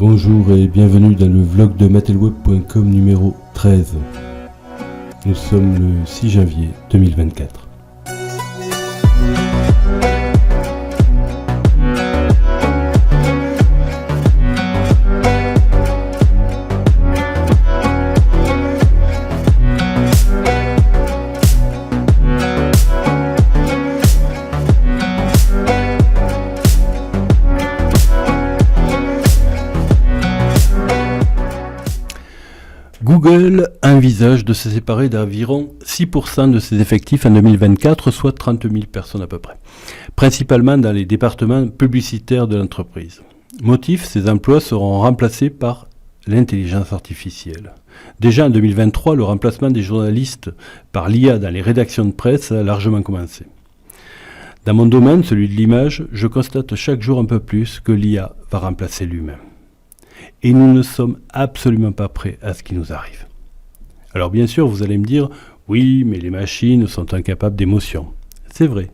Bonjour et bienvenue dans le vlog de mattelweb.com numéro 13. Nous sommes le 6 janvier 2024. Google envisage de se séparer d'environ 6% de ses effectifs en 2024, soit 30 000 personnes à peu près, principalement dans les départements publicitaires de l'entreprise. Motif, ces emplois seront remplacés par l'intelligence artificielle. Déjà en 2023, le remplacement des journalistes par l'IA dans les rédactions de presse a largement commencé. Dans mon domaine, celui de l'image, je constate chaque jour un peu plus que l'IA va remplacer l'humain. Et nous ne sommes absolument pas prêts à ce qui nous arrive. Alors bien sûr, vous allez me dire, oui, mais les machines sont incapables d'émotion. C'est vrai.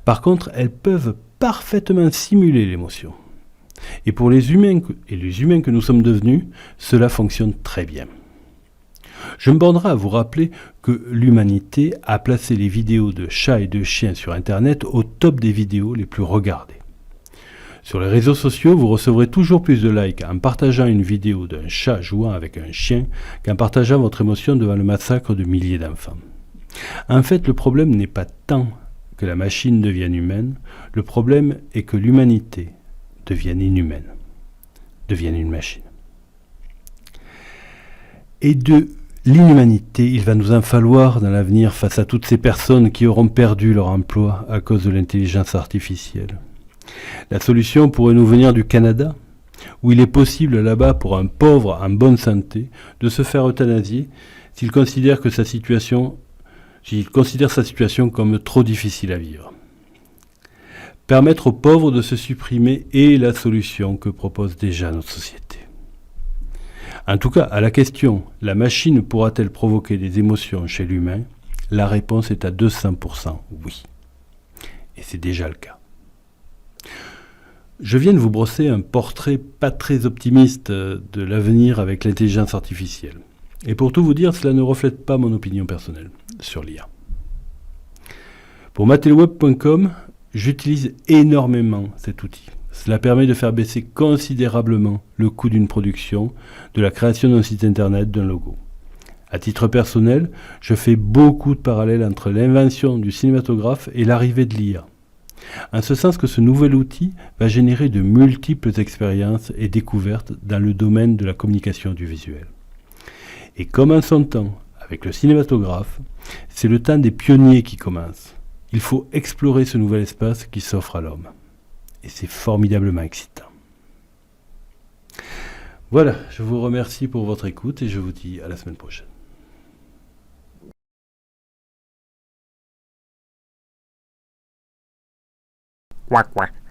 Par contre, elles peuvent parfaitement simuler l'émotion. Et pour les humains que nous sommes devenus, cela fonctionne très bien. Je me bornerai à vous rappeler que l'humanité a placé les vidéos de chats et de chiens sur Internet au top des vidéos les plus regardées. Sur les réseaux sociaux, vous recevrez toujours plus de likes en partageant une vidéo d'un chat jouant avec un chien qu'en partageant votre émotion devant le massacre de milliers d'enfants. En fait, le problème n'est pas tant que la machine devienne humaine, le problème est que l'humanité devienne inhumaine, devienne une machine. Et de l'inhumanité, il va nous en falloir dans l'avenir face à toutes ces personnes qui auront perdu leur emploi à cause de l'intelligence artificielle. La solution pourrait nous venir du Canada, où il est possible là-bas pour un pauvre en bonne santé de se faire euthanasier s'il considère sa situation comme trop difficile à vivre. Permettre aux pauvres de se supprimer est la solution que propose déjà notre société. En tout cas, à la question « La machine pourra-t-elle provoquer des émotions chez l'humain ?» la réponse est à 200% oui. Et c'est déjà le cas. Je viens de vous brosser un portrait pas très optimiste de l'avenir avec l'intelligence artificielle. Et pour tout vous dire, cela ne reflète pas mon opinion personnelle sur l'IA. Pour mattelweb.com, j'utilise énormément cet outil. Cela permet de faire baisser considérablement le coût d'une production, de la création d'un site internet, d'un logo. À titre personnel, je fais beaucoup de parallèles entre l'invention du cinématographe et l'arrivée de l'IA. En ce sens que ce nouvel outil va générer de multiples expériences et découvertes dans le domaine de la communication audiovisuelle. Et comme en son temps, avec le cinématographe, c'est le temps des pionniers qui commence. Il faut explorer ce nouvel espace qui s'offre à l'homme. Et c'est formidablement excitant. Voilà, je vous remercie pour votre écoute et je vous dis à la semaine prochaine. Quack, quack.